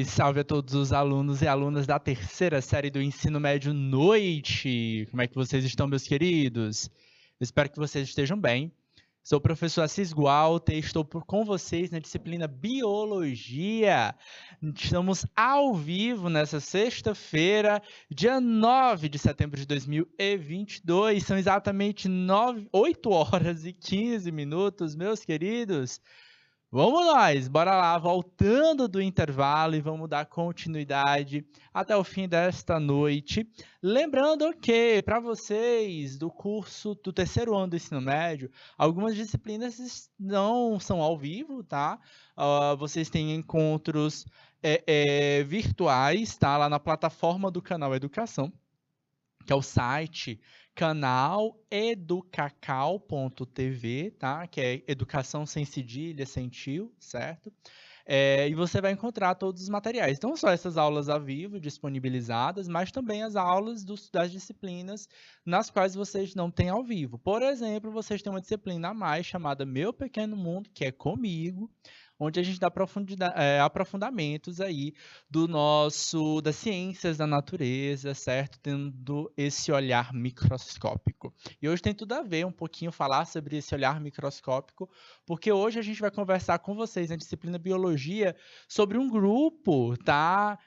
salve a todos os alunos e alunas da terceira série do Ensino Médio Noite. Como é que vocês estão, meus queridos? Eu espero que vocês estejam bem. Sou o professor Assis Gualter e estou com vocês na disciplina Biologia. Estamos ao vivo nessa sexta-feira, dia 9 de setembro de 2022. São exatamente 8 horas e 15 minutos, meus queridos. Vamos nós, bora lá, voltando do intervalo e vamos dar continuidade até o fim desta noite. Lembrando que, para vocês do curso do terceiro ano do ensino médio, algumas disciplinas não são ao vivo, tá? Vocês têm encontros virtuais, tá? Lá na plataforma do Canal Educação, que é o site canaleducacau.tv, tá? Que é educação sem cedilha, sem tio, certo? E você vai encontrar todos os materiais. Não só essas aulas ao vivo disponibilizadas, mas também as aulas das disciplinas nas quais vocês não têm ao vivo. Por exemplo, vocês têm uma disciplina a mais chamada Meu Pequeno Mundo, que é comigo, onde a gente dá aprofundamentos aí das ciências da natureza, certo? Tendo esse olhar microscópico. E hoje tem tudo a ver um pouquinho falar sobre esse olhar microscópico, porque hoje a gente vai conversar com vocês na disciplina Biologia sobre um grupo, tá?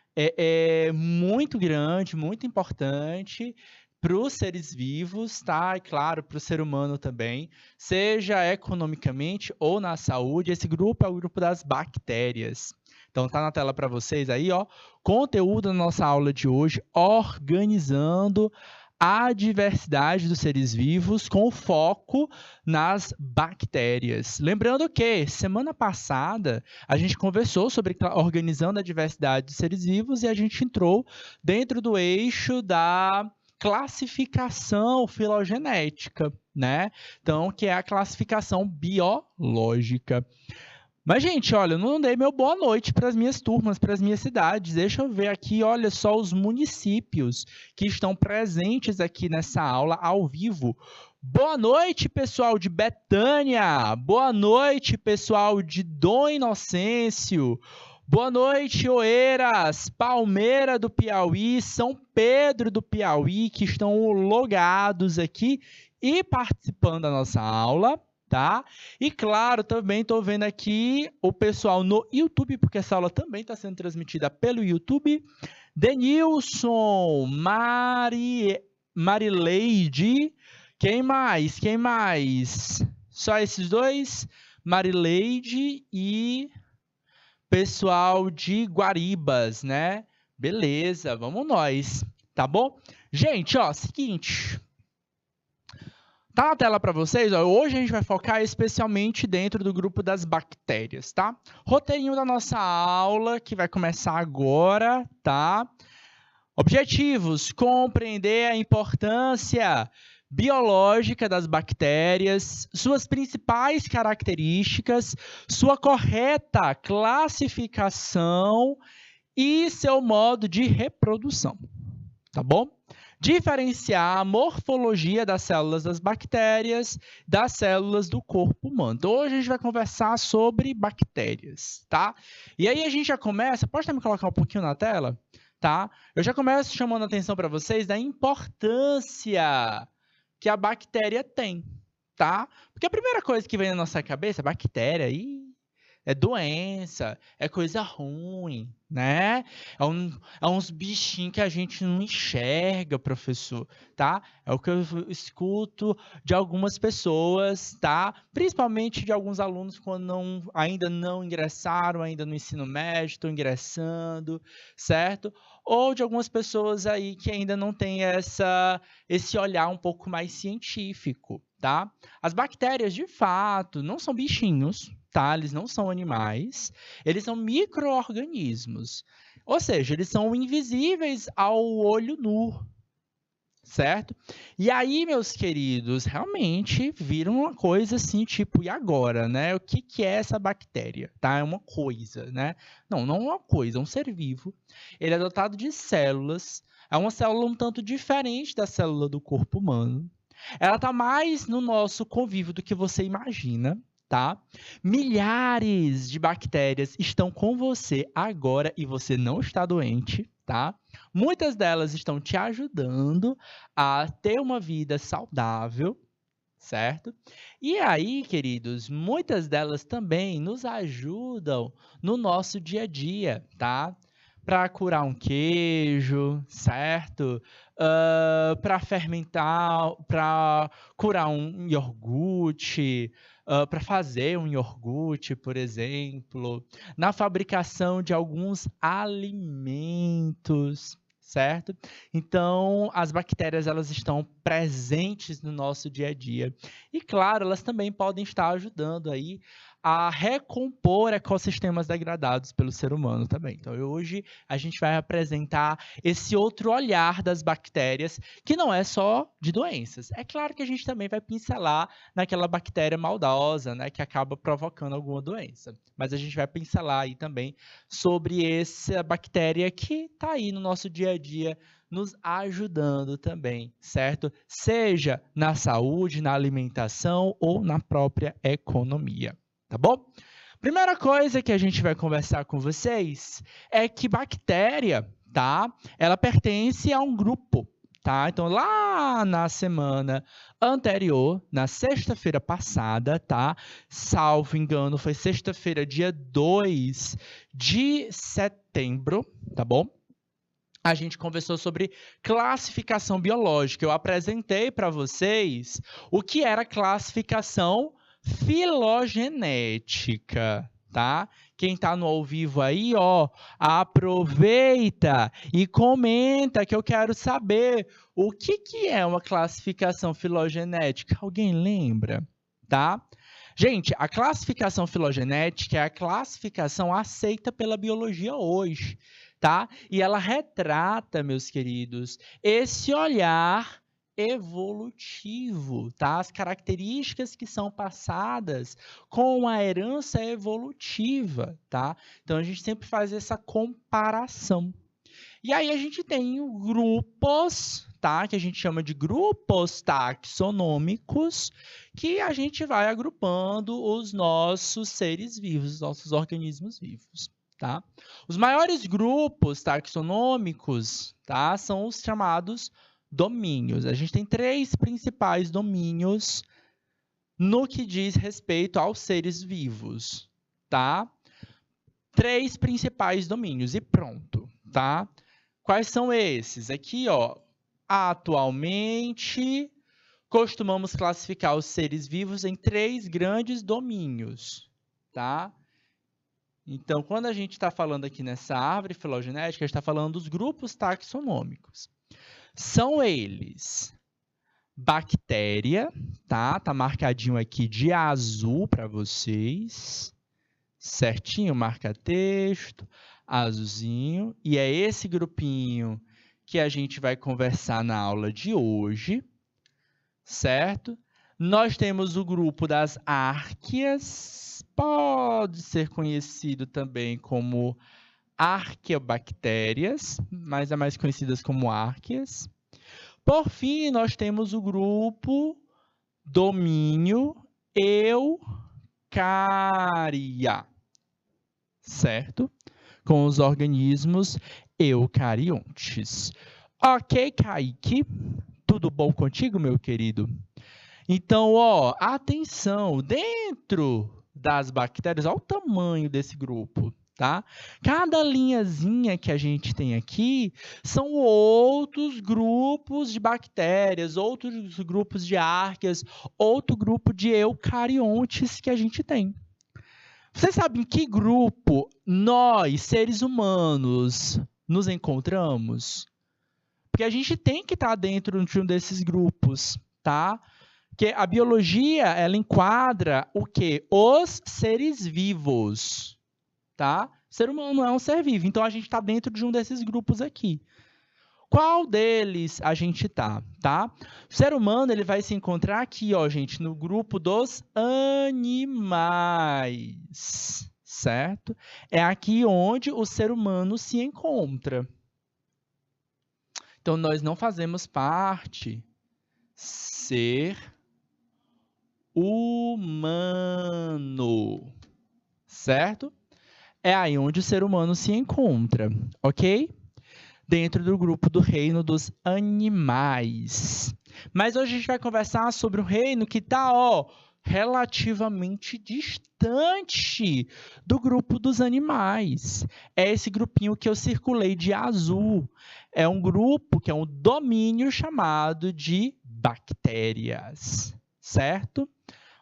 Muito grande, muito importante para os seres vivos, tá? E claro, para o ser humano também, seja economicamente ou na saúde. Esse grupo é o grupo das bactérias. Então tá na tela para vocês aí, ó, conteúdo da nossa aula de hoje, organizando a diversidade dos seres vivos com foco nas bactérias. Lembrando que semana passada a gente conversou sobre organizando a diversidade dos seres vivos e a gente entrou dentro do eixo da classificação filogenética, né? Então, que é a classificação biológica. Mas, gente, olha, eu não dei meu boa noite para as minhas turmas, para as minhas cidades. Deixa eu ver aqui, olha só os municípios que estão presentes aqui nessa aula ao vivo. Boa noite, pessoal de Betânia. Boa noite, pessoal de Dom Inocêncio. Boa noite, Oeiras, Palmeira do Piauí, São Pedro do Piauí, que estão logados aqui e participando da nossa aula, tá? E, claro, também estou vendo aqui o pessoal no YouTube, porque essa aula também está sendo transmitida pelo YouTube. Denilson, Marileide, quem mais? Só esses dois? Marileide e pessoal de Guaribas, né? Beleza, vamos nós, tá bom? Gente, ó, seguinte. Tá na tela para vocês, ó, hoje a gente vai focar especialmente dentro do grupo das bactérias, tá? Roteirinho da nossa aula, que vai começar agora, tá? Objetivos: compreender a importância biológica das bactérias, suas principais características, sua correta classificação e seu modo de reprodução, tá bom? Diferenciar a morfologia das células das bactérias das células do corpo humano. Então, hoje a gente vai conversar sobre bactérias, tá? E aí a gente já começa, pode me colocar um pouquinho na tela, tá? Eu já começo chamando a atenção para vocês da importância que a bactéria tem, tá? Porque a primeira coisa que vem na nossa cabeça é bactéria, é doença, é coisa ruim, né? É uns bichinhos que a gente não enxerga, professor, tá? É o que eu escuto de algumas pessoas, tá? Principalmente de alguns alunos quando ainda não ingressaram, ainda no ensino médio, estão ingressando, certo? Ou de algumas pessoas aí que ainda não têm esse olhar um pouco mais científico, tá? As bactérias, de fato, não são bichinhos, tá? Eles não são animais, eles são micro-organismos. Ou seja, eles são invisíveis ao olho nu, certo? E aí, meus queridos, realmente viram uma coisa assim, tipo, e agora, né? O que é essa bactéria, tá? É uma coisa, né? Não é uma coisa, é um ser vivo. Ele é dotado de células, é uma célula um tanto diferente da célula do corpo humano. Ela está mais no nosso convívio do que você imagina, tá? Milhares de bactérias estão com você agora e você não está doente, tá? Muitas delas estão te ajudando a ter uma vida saudável, certo? E aí, queridos, muitas delas também nos ajudam no nosso dia a dia, tá? Para curar um queijo, certo? Para fermentar, para curar um iogurte, para fazer um iogurte, por exemplo, na fabricação de alguns alimentos, certo? Então, as bactérias elas estão presentes no nosso dia a dia. E claro, elas também podem estar ajudando aí a recompor ecossistemas degradados pelo ser humano também. Então, hoje a gente vai apresentar esse outro olhar das bactérias, que não é só de doenças. É claro que a gente também vai pincelar naquela bactéria maldosa, né, que acaba provocando alguma doença. Mas a gente vai pincelar aí também sobre essa bactéria que está aí no nosso dia a dia, nos ajudando também, certo? Seja na saúde, na alimentação ou na própria economia, tá bom? Primeira coisa que a gente vai conversar com vocês é que bactéria, tá? Ela pertence a um grupo, tá? Então, lá na semana anterior, na sexta-feira passada, tá? Salvo engano, foi sexta-feira, dia 2 de setembro, tá bom? A gente conversou sobre classificação biológica. Eu apresentei para vocês o que era classificação filogenética, tá? Quem está no ao vivo aí, ó, aproveita e comenta que eu quero saber o que é uma classificação filogenética. Alguém lembra? Tá? Gente, a classificação filogenética é a classificação aceita pela biologia hoje, tá? E ela retrata, meus queridos, esse olhar evolutivo, tá? As características que são passadas com a herança evolutiva, tá? Então a gente sempre faz essa comparação. E aí a gente tem grupos, tá? Que a gente chama de grupos taxonômicos, que a gente vai agrupando os nossos seres vivos, os nossos organismos vivos, tá? Os maiores grupos taxonômicos, tá? São os chamados domínios. A gente tem 3 principais domínios no que diz respeito aos seres vivos, tá? 3 principais domínios e pronto, tá? Quais são esses? Aqui, ó, atualmente, costumamos classificar os seres vivos em 3 grandes domínios, tá? Então, quando a gente está falando aqui nessa árvore filogenética, a gente está falando dos grupos taxonômicos. São eles bactéria, tá? Tá marcadinho aqui de azul para vocês. Certinho, marca texto, azulzinho. E é esse grupinho que a gente vai conversar na aula de hoje, certo? Nós temos o grupo das árqueas, pode ser conhecido também como arqueobactérias, mas é mais conhecidas como árqueas. Por fim, nós temos o grupo domínio eucaria, certo? Com os organismos eucariontes. Ok, Kaique? Tudo bom contigo, meu querido? Então, ó, atenção, dentro das bactérias, olha o tamanho desse grupo, tá? Cada linhazinha que a gente tem aqui são outros grupos de bactérias, outros grupos de árqueas, outro grupo de eucariontes que a gente tem. Vocês sabem em que grupo nós, seres humanos, nos encontramos? Porque a gente tem que estar dentro de um desses grupos, tá? Porque a biologia, ela enquadra o quê? Os seres vivos, tá? O ser humano não é um ser vivo, então a gente está dentro de um desses grupos aqui. Qual deles a gente tá? O ser humano ele vai se encontrar aqui, ó, gente, no grupo dos animais, certo? É aqui onde o ser humano se encontra. Então, nós não fazemos parte ser humano, certo? É aí onde o ser humano se encontra, ok? Dentro do grupo do reino dos animais. Mas hoje a gente vai conversar sobre um reino que está, relativamente distante do grupo dos animais. É esse grupinho que eu circulei de azul. É um grupo que é um domínio chamado de bactérias, certo?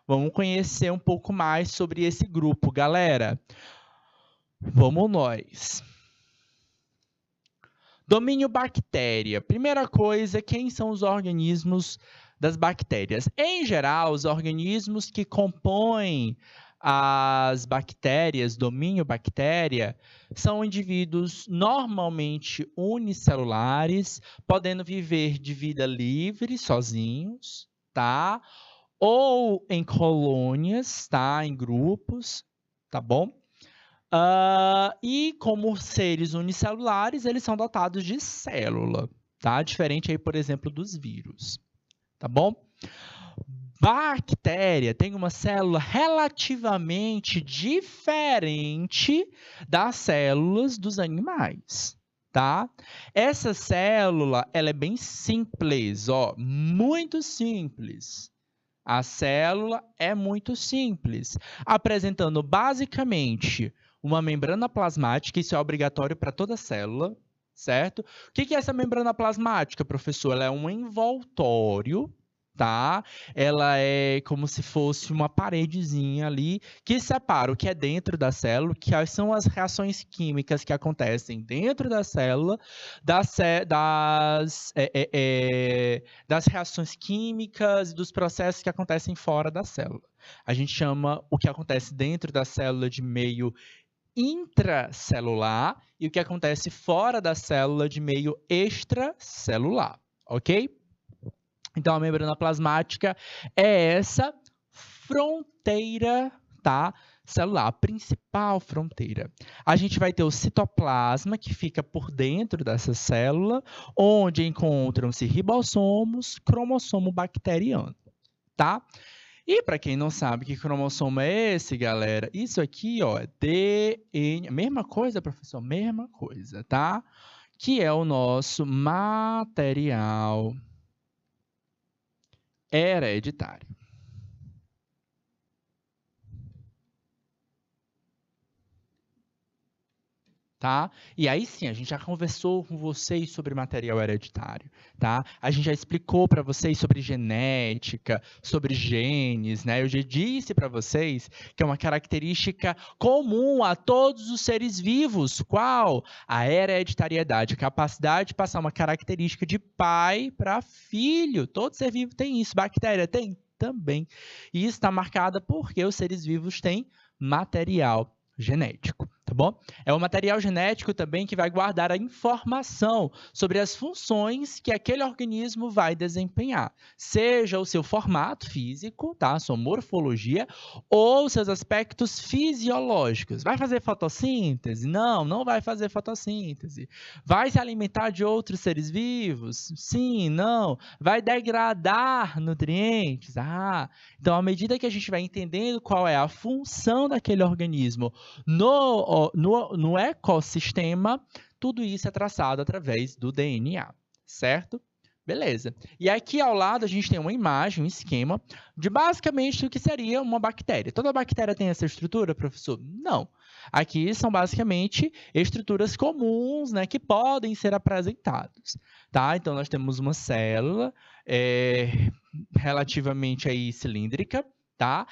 Vamos conhecer um pouco mais sobre esse grupo, galera. Vamos nós. Domínio bactéria. Primeira coisa, quem são os organismos das bactérias? Em geral, os organismos que compõem as bactérias, domínio bactéria, são indivíduos normalmente unicelulares, podendo viver de vida livre, sozinhos, tá? Ou em colônias, tá? Em grupos, tá bom? E como seres unicelulares, eles são dotados de célula, tá? Diferente aí, por exemplo, dos vírus, tá bom? Bactéria tem uma célula relativamente diferente das células dos animais, tá? Essa célula, ela é bem simples, muito simples. A célula é muito simples, apresentando basicamente uma membrana plasmática, isso é obrigatório para toda célula, certo? O que é essa membrana plasmática, professor? Ela é um envoltório, tá? Ela é como se fosse uma paredezinha ali que separa o que é dentro da célula, que são as reações químicas que acontecem dentro da célula, das reações químicas e dos processos que acontecem fora da célula. A gente chama o que acontece dentro da célula de meio intracelular e o que acontece fora da célula de meio extracelular, ok? Então, a membrana plasmática é essa fronteira, tá? Celular, a principal fronteira. A gente vai ter o citoplasma, que fica por dentro dessa célula, onde encontram-se ribossomos, cromossomo bacteriano, tá? E para quem não sabe que cromossomo é esse, galera, isso aqui, é DNA, mesma coisa, professor, mesma coisa, tá? Que é o nosso material hereditário. Tá? E aí sim, a gente já conversou com vocês sobre material hereditário, tá? A gente já explicou para vocês sobre genética, sobre genes, né? Eu já disse para vocês que é uma característica comum a todos os seres vivos. Qual? A hereditariedade, a capacidade de passar uma característica de pai para filho. Todo ser vivo tem isso. Bactéria tem? Também. E isso está marcado porque os seres vivos têm material genético, tá bom? É o material genético também que vai guardar a informação sobre as funções que aquele organismo vai desempenhar, seja o seu formato físico, tá? Sua morfologia, ou seus aspectos fisiológicos. Vai fazer fotossíntese? Não, não vai fazer fotossíntese. Vai se alimentar de outros seres vivos? Sim, não. Vai degradar nutrientes? Então, à medida que a gente vai entendendo qual é a função daquele organismo no ecossistema, tudo isso é traçado através do DNA, certo? Beleza. E aqui ao lado a gente tem uma imagem, um esquema de basicamente o que seria uma bactéria. Toda bactéria tem essa estrutura, professor? Não. Aqui são basicamente estruturas comuns, né, que podem ser apresentadas, tá? Então nós temos uma célula relativamente aí cilíndrica, tá?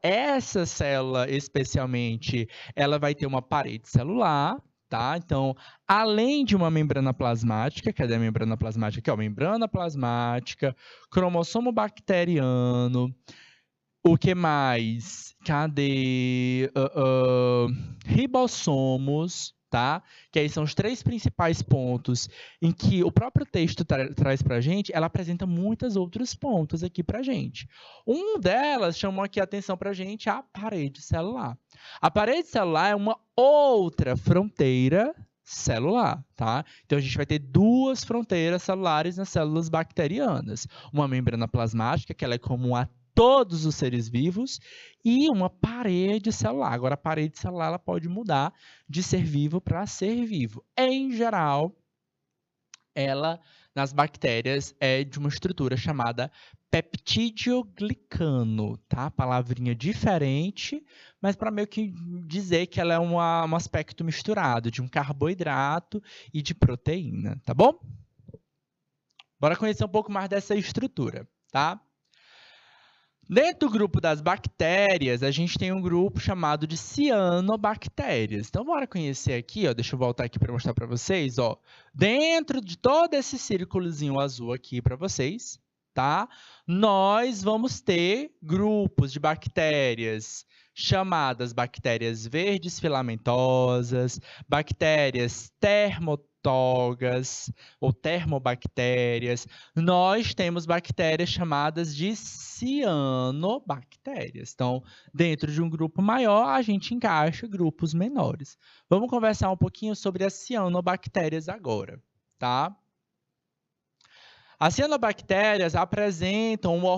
Essa célula, especialmente, ela vai ter uma parede celular, tá? Então, além de uma membrana plasmática, cadê a membrana plasmática? Aqui, ó, membrana plasmática, cromossomo bacteriano, o que mais? Cadê? Ribossomos, tá? Que aí são os 3 principais pontos em que o próprio texto traz para a gente, ela apresenta muitos outros pontos aqui para a gente. Um delas chamou aqui a atenção para a gente, a parede celular. A parede celular é uma outra fronteira celular, tá? Então, a gente vai ter 2 fronteiras celulares nas células bacterianas. Uma membrana plasmática, que ela é como uma todos os seres vivos, e uma parede celular. Agora, a parede celular ela pode mudar de ser vivo para ser vivo. Em geral, ela, nas bactérias, é de uma estrutura chamada peptídeo-glicano, tá? Palavrinha diferente, mas para meio que dizer que ela é um aspecto misturado de um carboidrato e de proteína, tá bom? Bora conhecer um pouco mais dessa estrutura, tá? Dentro do grupo das bactérias, a gente tem um grupo chamado de cianobactérias. Então, bora conhecer aqui, ó, deixa eu voltar aqui para mostrar para vocês, ó. Dentro de todo esse círculozinho azul aqui para vocês, tá? Nós vamos ter grupos de bactérias chamadas bactérias verdes filamentosas, bactérias termotógaas ou termobactérias. Nós temos bactérias chamadas de cianobactérias. Então, dentro de um grupo maior, a gente encaixa grupos menores. Vamos conversar um pouquinho sobre as cianobactérias agora, tá? As cianobactérias apresentam uma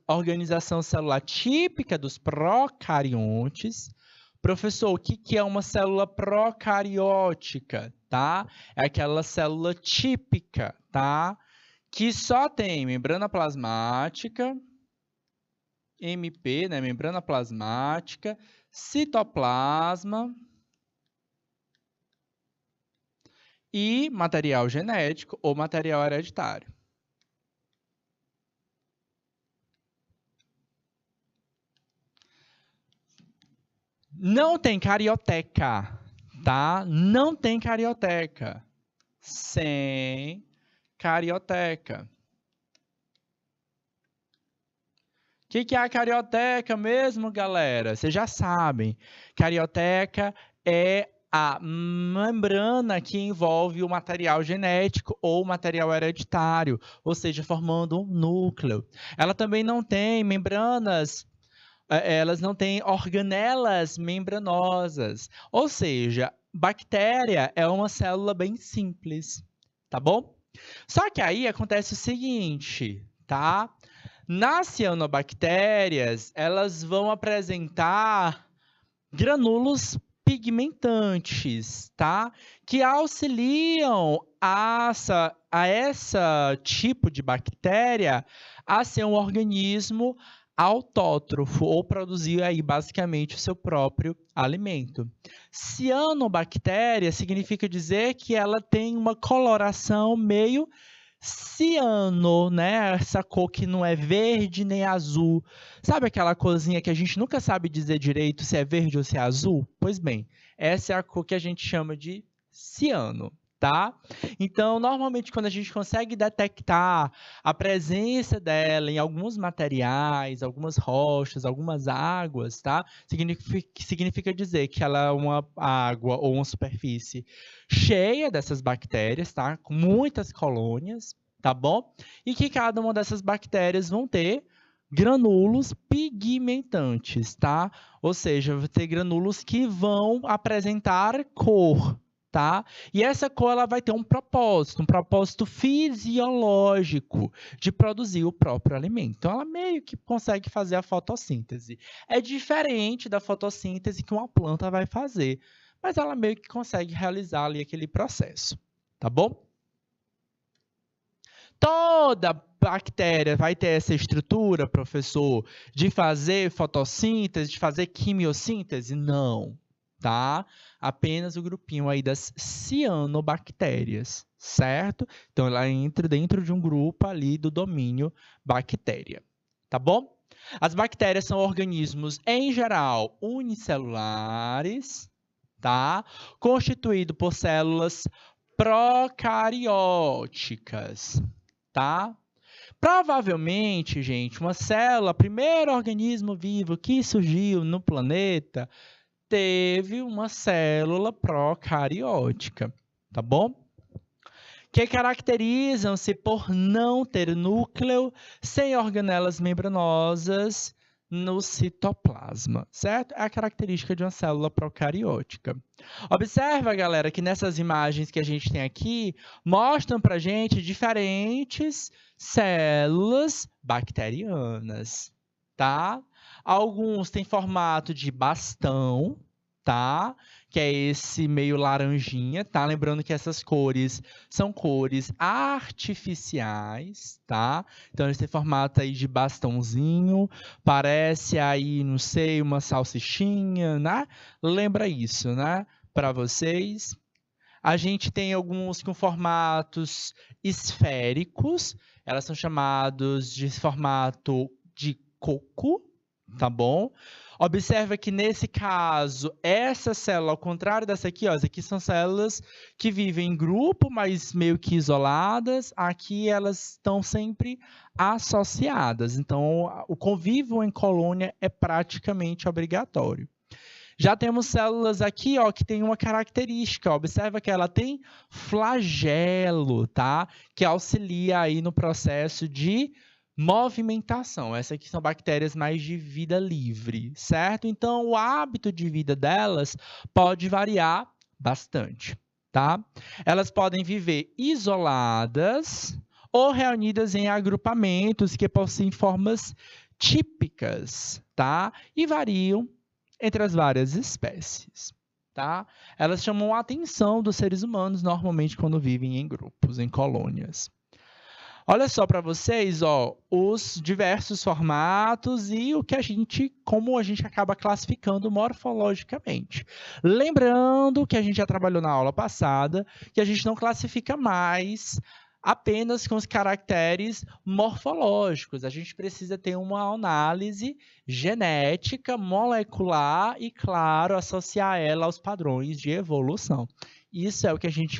organização celular típica dos procariontes. Professor, o que é uma célula procariótica, tá? É aquela célula típica, tá? Que só tem membrana plasmática, MP, né? Membrana plasmática, citoplasma e material genético ou material hereditário. Não tem carioteca, tá? Não tem carioteca. Sem carioteca. O que é a carioteca mesmo, galera? Vocês já sabem. Carioteca é a membrana que envolve o material genético ou material hereditário, ou seja, formando um núcleo. Ela também não tem membranas, elas não têm organelas membranosas, ou seja, bactéria é uma célula bem simples, tá bom? Só que aí acontece o seguinte, tá? Nas cianobactérias, elas vão apresentar grânulos pigmentantes, tá? Que auxiliam a essa tipo de bactéria a ser um organismo autótrofo ou produzir aí basicamente o seu próprio alimento. Cianobactéria significa dizer que ela tem uma coloração meio ciano, né? Essa cor que não é verde nem azul. Sabe aquela corzinha que a gente nunca sabe dizer direito se é verde ou se é azul? Pois bem, essa é a cor que a gente chama de ciano, tá? Então, normalmente, quando a gente consegue detectar a presença dela em alguns materiais, algumas rochas, algumas águas, tá? Significa dizer que ela é uma água ou uma superfície cheia dessas bactérias, tá? Com muitas colônias, tá bom? E que cada uma dessas bactérias vão ter grânulos pigmentantes, tá? Ou seja, vai ter grânulos que vão apresentar cor, tá? E essa cor ela vai ter um propósito fisiológico de produzir o próprio alimento. Então, ela meio que consegue fazer a fotossíntese. É diferente da fotossíntese que uma planta vai fazer, mas ela meio que consegue realizar ali aquele processo, tá bom? Toda bactéria vai ter essa estrutura, professor, de fazer fotossíntese, de fazer quimiossíntese? Não, tá? Apenas o grupinho aí das cianobactérias, certo? Então, ela entra dentro de um grupo ali do domínio bactéria, tá bom? As bactérias são organismos, em geral, unicelulares, tá? Constituído por células procarióticas, tá? Provavelmente, gente, uma célula, primeiro organismo vivo que surgiu no planeta, teve uma célula procariótica, tá bom? Que caracterizam-se por não ter núcleo, sem organelas membranosas, no citoplasma, certo? É a característica de uma célula procariótica. Observa, galera, que nessas imagens que a gente tem aqui, mostram para a gente diferentes células bacterianas, tá? Alguns têm formato de bastão, tá? Que é esse meio laranjinha, tá? Lembrando que essas cores são cores artificiais, tá? Então, eles têm formato aí de bastãozinho, parece aí, não sei, uma salsichinha, né? Lembra isso, né? Para vocês. A gente tem alguns com formatos esféricos, elas são chamados de formato de coco, tá bom? Observa que nesse caso, essa célula, ao contrário dessa aqui, ó, essas aqui são células que vivem em grupo, mas meio que isoladas. Aqui elas estão sempre associadas. Então, o convívio em colônia é praticamente obrigatório. Já temos células aqui, ó, que tem uma característica. Observa que ela tem flagelo, tá? Que auxilia aí no processo de movimentação. Essas aqui são bactérias mais de vida livre, certo? Então, o hábito de vida delas pode variar bastante, tá? Elas podem viver isoladas ou reunidas em agrupamentos que possuem formas típicas, tá? E variam entre as várias espécies, tá? Elas chamam a atenção dos seres humanos normalmente quando vivem em grupos, em colônias. Olha só para vocês, ó, os diversos formatos e como a gente acaba classificando morfologicamente. Lembrando que a gente já trabalhou na aula passada, que a gente não classifica mais apenas com os caracteres morfológicos. A gente precisa ter uma análise genética, molecular e, claro, associar ela aos padrões de evolução. Isso é o que a gente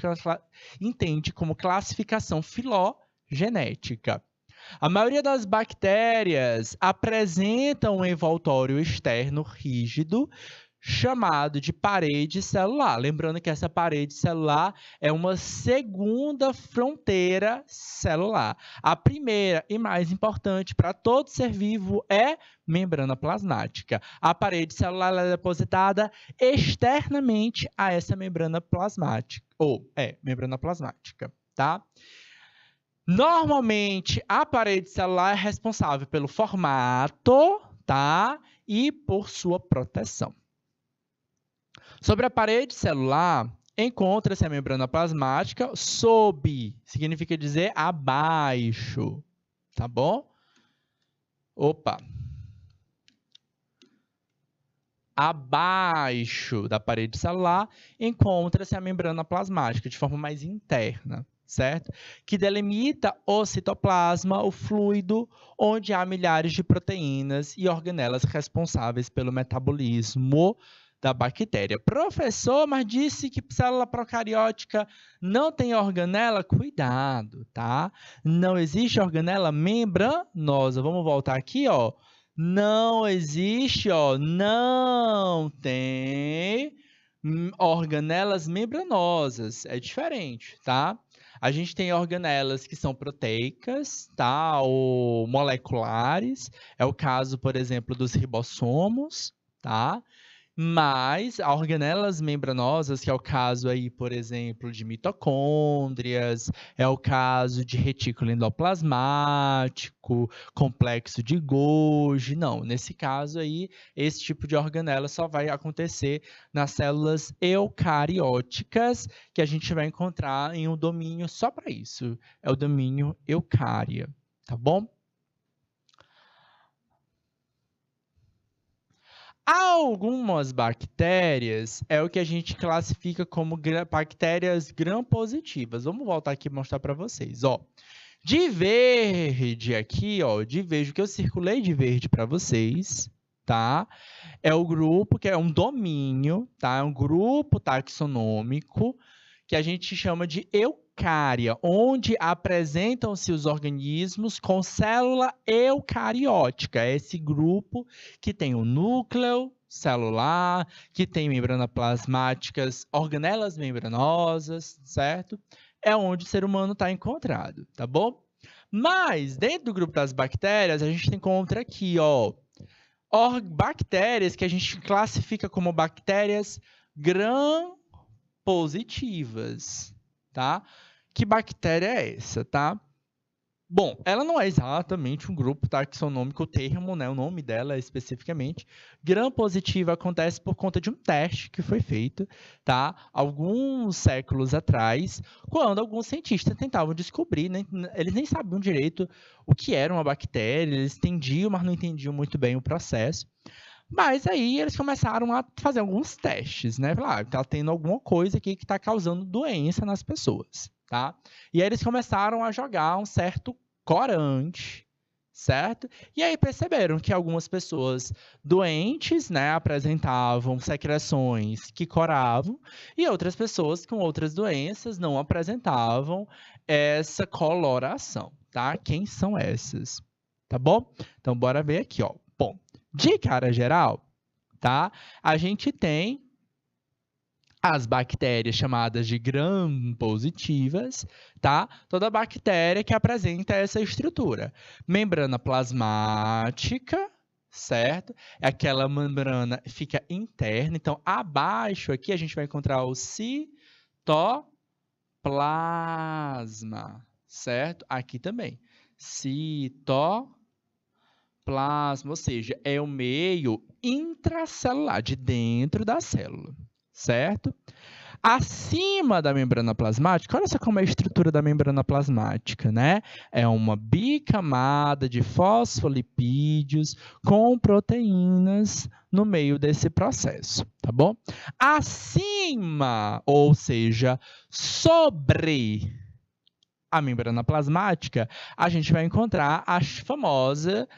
entende como classificação filogenética. A maioria das bactérias apresentam um envoltório externo rígido, chamado de parede celular. Lembrando que essa parede celular é uma segunda fronteira celular. A primeira e mais importante para todo ser vivo é membrana plasmática. A parede celular é depositada externamente a essa membrana plasmática, membrana plasmática, tá? Normalmente, a parede celular é responsável pelo formato, tá? E por sua proteção. Sobre a parede celular, encontra-se a membrana plasmática significa dizer abaixo, tá bom? Abaixo da parede celular, encontra-se a membrana plasmática, de forma mais interna, certo? Que delimita o citoplasma, o fluido, onde há milhares de proteínas e organelas responsáveis pelo metabolismo da bactéria. Professor, mas disse que célula procariótica não tem organela? Cuidado, tá? Não existe organela membranosa. Vamos voltar aqui, ó. Não existe, ó, não tem organelas membranosas. É diferente, tá? A gente tem organelas que são proteicas, tá? Ou moleculares. É o caso, por exemplo, dos ribossomos, tá? Mas organelas membranosas, que é o caso aí, por exemplo, de mitocôndrias, é o caso de retículo endoplasmático, complexo de Golgi. Não, nesse caso aí, esse tipo de organela só vai acontecer nas células eucarióticas, que a gente vai encontrar em um domínio só para isso. É o domínio eucária, tá bom? Algumas bactérias é o que a gente classifica como bactérias gram-positivas. Vamos voltar aqui e mostrar para vocês. Ó, de verde aqui, ó, de verde, o que eu circulei de verde para vocês, tá? É o grupo que é um domínio, tá? É um grupo taxonômico que a gente chama de eucária, onde apresentam-se os organismos com célula eucariótica. É esse grupo que tem o núcleo celular, que tem membrana plasmáticas, organelas membranosas, certo? É onde o ser humano está encontrado, tá bom? Mas, dentro do grupo das bactérias, a gente encontra aqui, ó, bactérias que a gente classifica como bactérias gram-positivas, tá? Que bactéria é essa, tá? Bom, ela não é exatamente um grupo taxonômico, o termo, né, o nome dela especificamente. Gram-positiva acontece por conta de um teste que foi feito, tá, alguns séculos atrás, quando alguns cientistas tentavam descobrir, né, eles nem sabiam direito o que era uma bactéria, eles entendiam, mas não entendiam muito bem o processo. Mas aí eles começaram a fazer alguns testes, né? Tá tendo alguma coisa aqui que está causando doença nas pessoas, tá? E aí eles começaram a jogar um certo corante, certo? E aí perceberam que algumas pessoas doentes, né, apresentavam secreções que coravam e outras pessoas com outras doenças não apresentavam essa coloração, tá? Quem são essas? Tá bom? Então bora ver aqui, ó. Bom, de cara geral, tá? A gente tem as bactérias chamadas de gram-positivas, tá? Toda bactéria que apresenta essa estrutura. Membrana plasmática, certo? É aquela membrana que fica interna. Então, abaixo aqui a gente vai encontrar o citoplasma, certo? Aqui também. Citoplasma, ou seja, é o meio intracelular, de dentro da célula, certo? Acima da membrana plasmática, olha só como é a estrutura da membrana plasmática, né? É uma bicamada de fosfolipídios com proteínas no meio desse processo, tá bom? Acima, ou seja, sobre a membrana plasmática, a gente vai encontrar a famosa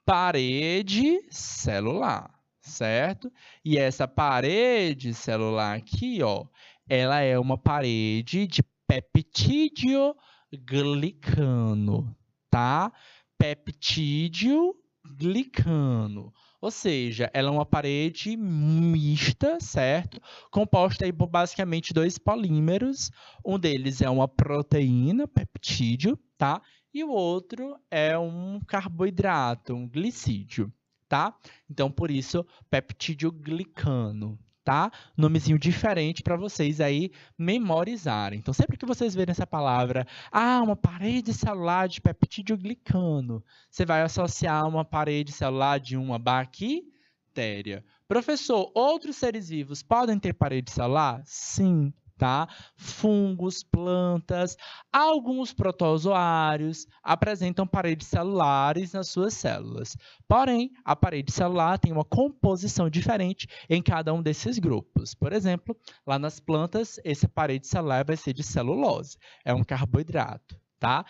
parede celular, certo? E essa parede celular aqui, ó, ela é uma parede de peptídeo glicano, tá? Peptídeo glicano. Ou seja, ela é uma parede mista, certo? Composta aí por basicamente dois polímeros. Um deles é uma proteína, peptídeo, tá? E o outro é um carboidrato, um glicídio, tá? Então, por isso, peptídeo glicano, tá? Nomezinho diferente para vocês aí memorizarem. Então, sempre que vocês verem essa palavra, uma parede celular de peptídeo glicano, você vai associar uma parede celular de uma bactéria. Professor, outros seres vivos podem ter parede celular? Sim, tá? Fungos, plantas, alguns protozoários apresentam paredes celulares nas suas células. Porém, a parede celular tem uma composição diferente em cada um desses grupos. Por exemplo, lá nas plantas, essa parede celular vai ser de celulose, é um carboidrato, tá?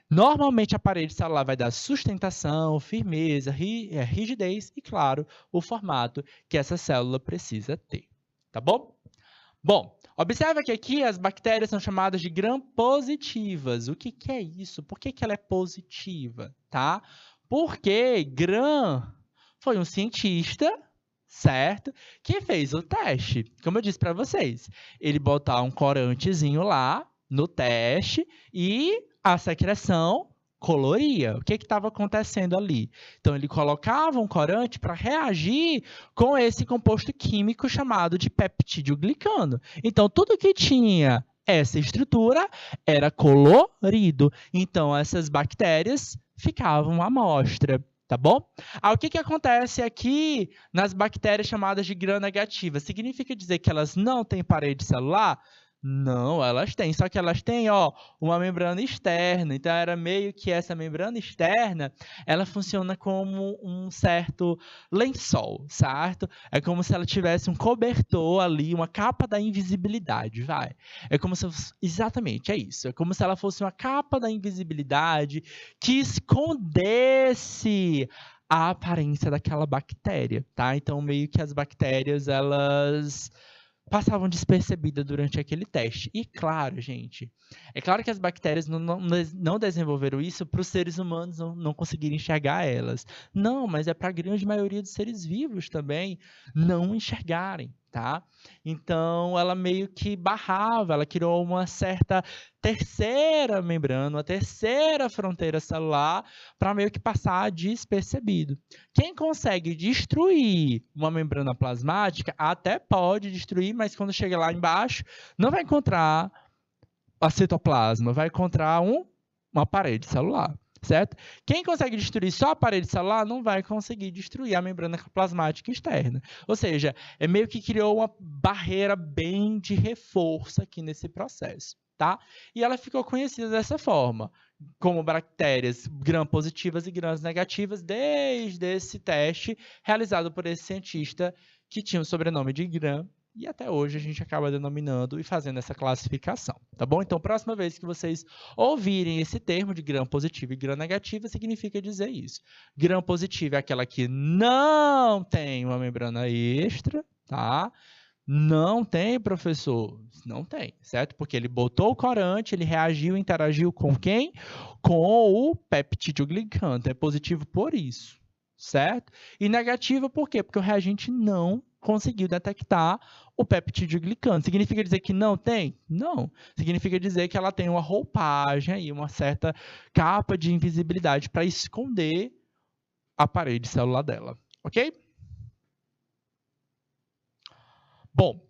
Normalmente, a parede celular vai dar sustentação, firmeza, rigidez e, claro, o formato que essa célula precisa ter, tá bom? Bom, observa que aqui as bactérias são chamadas de gram-positivas. O que é isso? Por que ela é positiva? Tá? Porque Gram foi um cientista, certo? Que fez o teste. Como eu disse para vocês, ele botar um corantezinho lá no teste e a secreção coloria. O que estava acontecendo ali? Então, ele colocava um corante para reagir com esse composto químico chamado de peptídeo glicano. Então, tudo que tinha essa estrutura era colorido. Então, essas bactérias ficavam à mostra, tá bom? O que acontece aqui nas bactérias chamadas de gram-negativas? Significa dizer que elas não têm parede celular? Não, elas têm, só que elas têm, ó, uma membrana externa. Então, era meio que essa membrana externa, ela funciona como um certo lençol, certo? É como se ela tivesse um cobertor ali, uma capa da invisibilidade, vai. É como se, exatamente, é isso. É como se ela fosse uma capa da invisibilidade que escondesse a aparência daquela bactéria, tá? Então, meio que as bactérias, elas passavam despercebidas durante aquele teste. E claro, gente, é claro que as bactérias não desenvolveram isso para os seres humanos não conseguirem enxergar elas. Não, mas é para a grande maioria dos seres vivos também não enxergarem, tá? Então, ela meio que barrava, ela criou uma certa terceira membrana, uma terceira fronteira celular para meio que passar despercebido. Quem consegue destruir uma membrana plasmática até pode destruir, mas quando chega lá embaixo, não vai encontrar a citoplasma, vai encontrar uma parede celular, certo? Quem consegue destruir só a parede celular não vai conseguir destruir a membrana plasmática externa. Ou seja, é meio que criou uma barreira bem de reforço aqui nesse processo, tá? E ela ficou conhecida dessa forma, como bactérias gram-positivas e gram-negativas, desde esse teste realizado por esse cientista que tinha o sobrenome de Gram, e até hoje a gente acaba denominando e fazendo essa classificação, tá bom? Então, próxima vez que vocês ouvirem esse termo de gram positivo e gram negativo, significa dizer isso. Gram positivo é aquela que não tem uma membrana extra, tá? Não tem, professor? Não tem, certo? Porque ele botou o corante, ele reagiu, interagiu com quem? Com o peptidoglicante. É positivo por isso, certo? E negativo por quê? Porque o reagente não conseguiu detectar o peptidoglicante. Significa dizer que não tem? Não. Significa dizer que ela tem uma roupagem e uma certa capa de invisibilidade para esconder a parede celular dela, ok? Bom,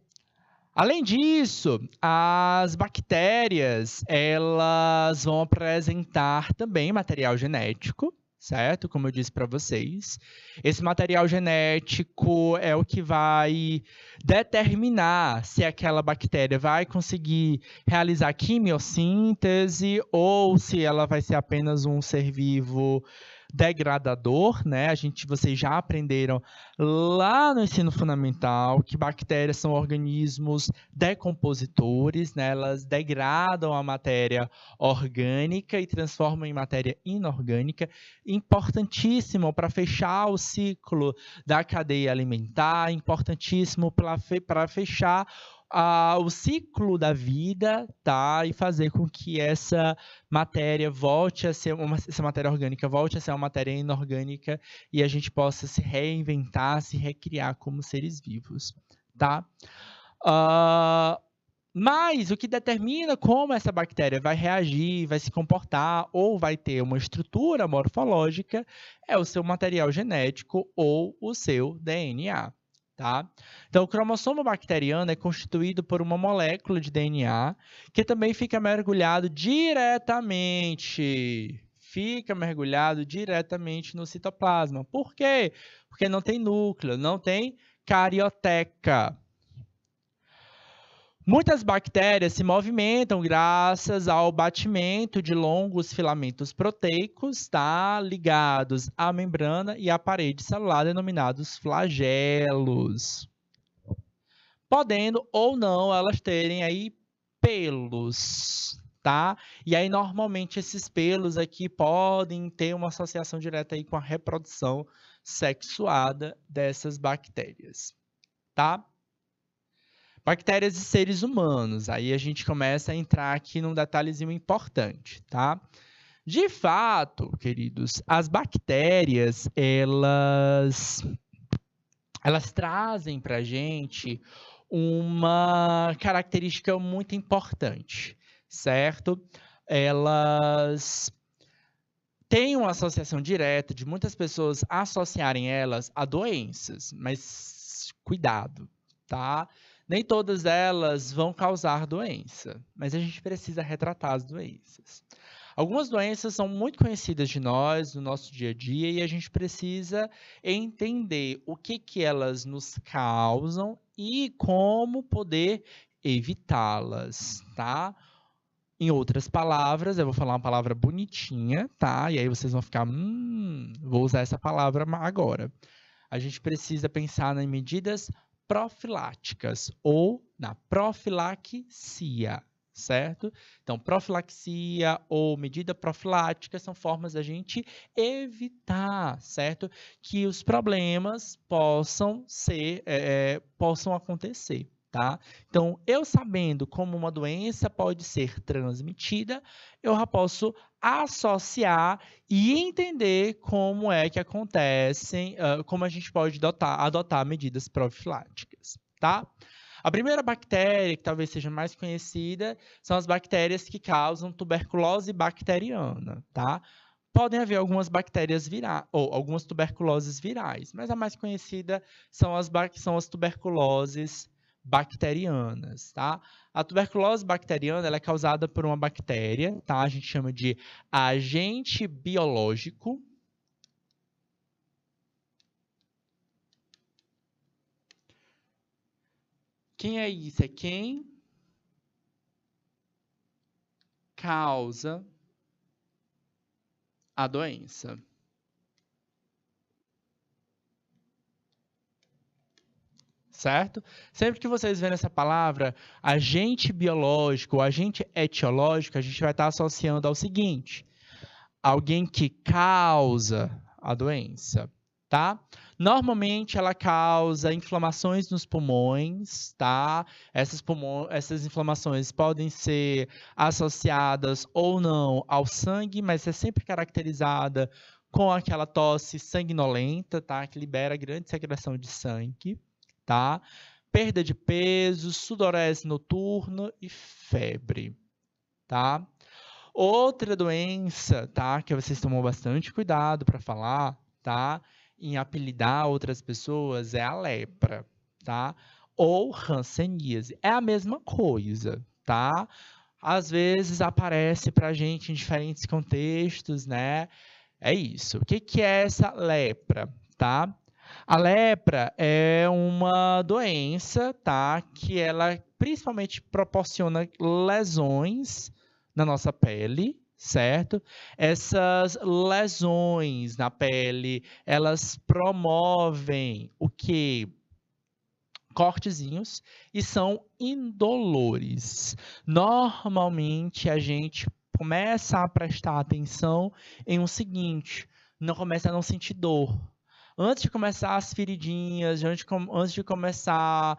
além disso, as bactérias, elas vão apresentar também material genético, certo? Como eu disse para vocês. Esse material genético é o que vai determinar se aquela bactéria vai conseguir realizar quimiossíntese ou se ela vai ser apenas um ser vivo degradador, né? Vocês já aprenderam lá no ensino fundamental que bactérias são organismos decompositores, né? Elas degradam a matéria orgânica e transformam em matéria inorgânica, importantíssimo para fechar o ciclo da cadeia alimentar, importantíssimo para fechar o ciclo da vida, tá? E fazer com que essa matéria volte a ser essa matéria orgânica volte a ser uma matéria inorgânica e a gente possa se reinventar, se recriar como seres vivos, tá? Mas o que determina como essa bactéria vai reagir, vai se comportar ou vai ter uma estrutura morfológica é o seu material genético ou o seu DNA. Tá? Então, o cromossomo bacteriano é constituído por uma molécula de DNA que também fica mergulhado diretamente no citoplasma. Por quê? Porque não tem núcleo, não tem carioteca. Muitas bactérias se movimentam graças ao batimento de longos filamentos proteicos, tá? Ligados à membrana e à parede celular, denominados flagelos. Podendo ou não elas terem aí pelos, tá? E aí, normalmente, esses pelos aqui podem ter uma associação direta aí com a reprodução sexuada dessas bactérias, tá? Bactérias e seres humanos. Aí a gente começa a entrar aqui num detalhezinho importante, tá? De fato, queridos, as bactérias, elas trazem para a gente uma característica muito importante, certo? Elas têm uma associação direta de muitas pessoas associarem elas a doenças, mas cuidado, tá? Nem todas elas vão causar doença, mas a gente precisa retratar as doenças. Algumas doenças são muito conhecidas de nós, no nosso dia a dia, e a gente precisa entender o que elas nos causam e como poder evitá-las, tá? Em outras palavras, eu vou falar uma palavra bonitinha, tá? E aí vocês vão ficar, vou usar essa palavra agora. A gente precisa pensar em medidas profiláticas ou na profilaxia, certo? Então, profilaxia ou medida profilática são formas da gente evitar, certo? Que os problemas possam acontecer, tá? Então, eu sabendo como uma doença pode ser transmitida, eu já posso associar e entender como é que acontecem, como a gente pode adotar medidas profiláticas, tá? A primeira bactéria, que talvez seja mais conhecida, são as bactérias que causam tuberculose bacteriana, tá? Podem haver algumas bactérias virais, ou algumas tuberculoses virais, mas a mais conhecida são as tuberculoses bacterianas, tá? A tuberculose bacteriana ela é causada por uma bactéria, tá? A gente chama de agente biológico. Quem é isso? É quem causa a doença. Certo? Sempre que vocês verem essa palavra, agente biológico, agente etiológico, a gente vai estar associando ao seguinte: alguém que causa a doença, tá? Normalmente ela causa inflamações nos pulmões, tá? Essas inflamações podem ser associadas ou não ao sangue, mas é sempre caracterizada com aquela tosse sanguinolenta, tá? Que libera grande secreção de sangue, tá? Perda de peso, sudorese noturna e febre, tá? Outra doença, tá, que vocês tomam bastante cuidado para falar, tá, em apelidar outras pessoas é a lepra, tá? Ou hanseníase. É a mesma coisa, tá? Às vezes aparece para a gente em diferentes contextos, né? É isso. O que que é essa lepra, tá? A lepra é uma doença, tá? Que ela principalmente proporciona lesões na nossa pele, certo? Essas lesões na pele, elas promovem o quê? Cortezinhos e são indolores. Normalmente a gente começa a prestar atenção em o seguinte, não começa a não sentir dor. Antes de começar as feridinhas, antes de começar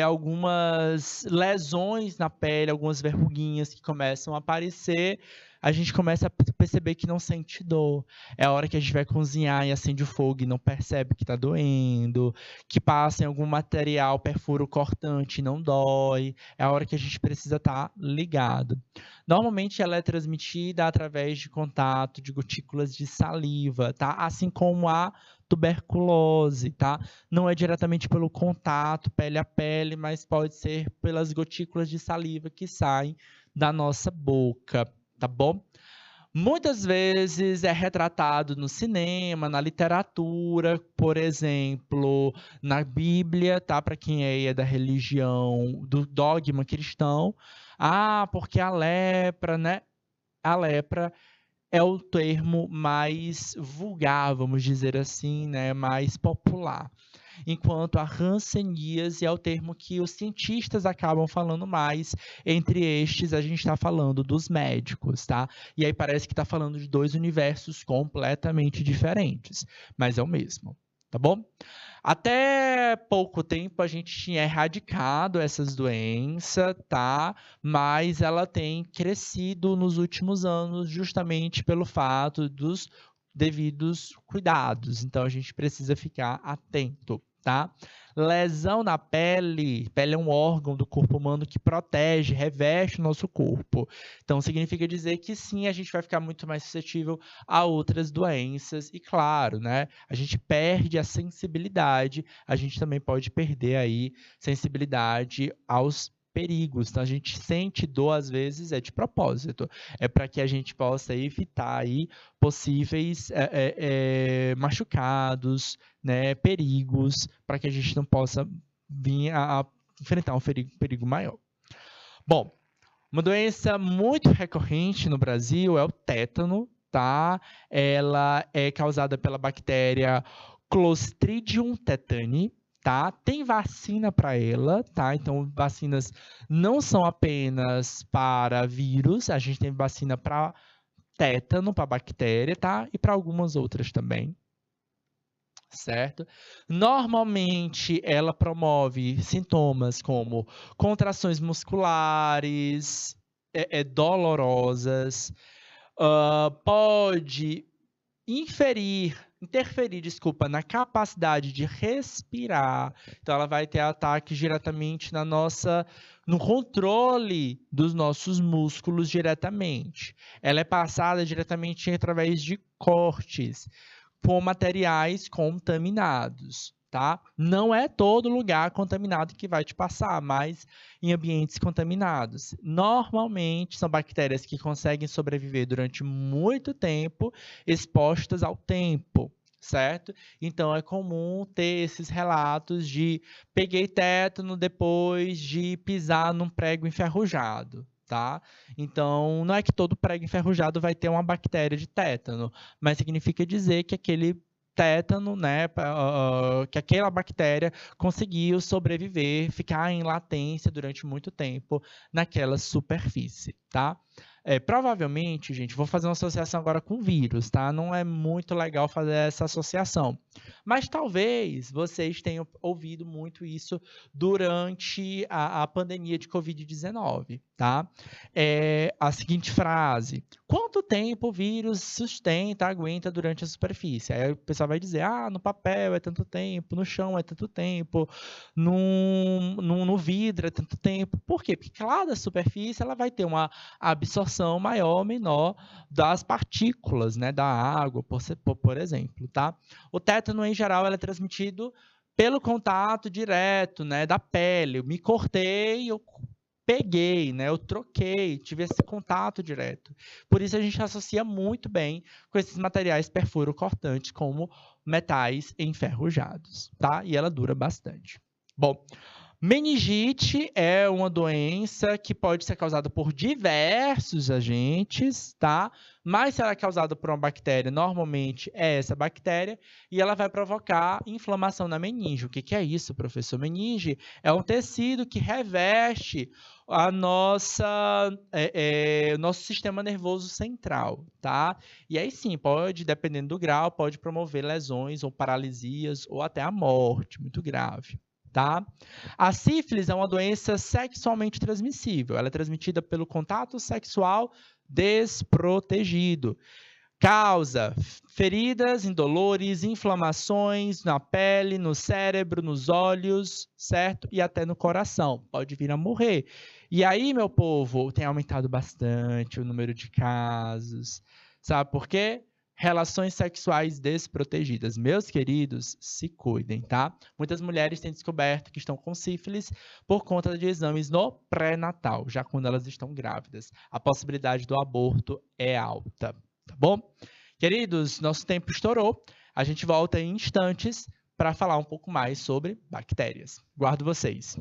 algumas lesões na pele, algumas verruguinhas que começam a aparecer, a gente começa a perceber que não sente dor. É a hora que a gente vai cozinhar e acende o fogo e não percebe que está doendo, que passa em algum material, perfura o cortante e não dói. É a hora que a gente precisa estar ligado. Normalmente ela é transmitida através de contato de gotículas de saliva, tá? Assim como a tuberculose, tá? Não é diretamente pelo contato, pele a pele, mas pode ser pelas gotículas de saliva que saem da nossa boca, tá bom? Muitas vezes é retratado no cinema, na literatura, por exemplo, na Bíblia, tá? Para quem é da religião, do dogma cristão. Ah, porque a lepra, né? A lepra é o termo mais vulgar, vamos dizer assim, né? Mais popular. Enquanto a hanseníase é o termo que os cientistas acabam falando mais. Entre estes, a gente está falando dos médicos, tá? E aí parece que está falando de dois universos completamente diferentes, mas é o mesmo, tá bom? Até pouco tempo a gente tinha erradicado essas doenças, tá? Mas ela tem crescido nos últimos anos justamente pelo fato dos devidos cuidados. Então a gente precisa ficar atento, tá? Lesão na pele. Pele é um órgão do corpo humano que protege, reveste o nosso corpo. Então significa dizer que sim, a gente vai ficar muito mais suscetível a outras doenças e claro, né? A gente perde a sensibilidade, a gente também pode perder aí sensibilidade aos perigos. Então a gente sente dor às vezes é de propósito, é para que a gente possa evitar aí possíveis machucados, né, perigos, para que a gente não possa vir a enfrentar um perigo maior. Bom, uma doença muito recorrente no Brasil é o tétano, tá? Ela é causada pela bactéria Clostridium tetani, tá? Tem vacina para ela, tá? Então, vacinas não são apenas para vírus, a gente tem vacina para tétano, para bactéria, tá? E para algumas outras também, certo? Normalmente ela promove sintomas como contrações musculares, dolorosas, pode inferir interferir, desculpa, na capacidade de respirar. Então, ela vai ter ataques diretamente no controle dos nossos músculos diretamente. Ela é passada diretamente através de cortes com materiais contaminados, tá? Não é todo lugar contaminado que vai te passar, mas em ambientes contaminados. Normalmente são bactérias que conseguem sobreviver durante muito tempo expostas ao tempo, certo? Então é comum ter esses relatos de peguei tétano depois de pisar num prego enferrujado. Tá? Então, não é que todo prego enferrujado vai ter uma bactéria de tétano, mas significa dizer que aquele tétano, né, que aquela bactéria conseguiu sobreviver, ficar em latência durante muito tempo naquela superfície, tá? Provavelmente, gente, vou fazer uma associação agora com vírus, tá? Não é muito legal fazer essa associação. Mas talvez vocês tenham ouvido muito isso durante a pandemia de Covid-19, tá? A seguinte frase: quanto tempo o vírus sustenta, aguenta durante a superfície? Aí o pessoal vai dizer, no papel é tanto tempo, no chão é tanto tempo, no vidro é tanto tempo. Por quê? Porque cada superfície ela vai ter uma absorção maior ou menor das partículas, né, da água, por exemplo, tá? O tétano, em geral, é transmitido pelo contato direto, né, da pele. Eu me cortei, eu peguei, né, eu troquei, tive esse contato direto. Por isso a gente associa muito bem com esses materiais perfuro-cortantes como metais enferrujados, tá? E ela dura bastante. Bom, meningite é uma doença que pode ser causada por diversos agentes, tá? Mas se ela é causada por uma bactéria, normalmente é essa bactéria, e ela vai provocar inflamação na meninge. O que é isso, professor? Meninge é um tecido que reveste o nosso sistema nervoso central, tá? E aí sim, pode, dependendo do grau, pode promover lesões ou paralisias ou até a morte, muito grave. Tá? A sífilis é uma doença sexualmente transmissível. Ela é transmitida pelo contato sexual desprotegido. Causa feridas, indolores, inflamações na pele, no cérebro, nos olhos, certo? E até no coração. Pode vir a morrer. E aí, meu povo, tem aumentado bastante o número de casos. Sabe por quê? Relações sexuais desprotegidas. Meus queridos, se cuidem, tá? Muitas mulheres têm descoberto que estão com sífilis por conta de exames no pré-natal, já quando elas estão grávidas. A possibilidade do aborto é alta, tá bom? Queridos, nosso tempo estourou. A gente volta em instantes para falar um pouco mais sobre bactérias. Guardo vocês.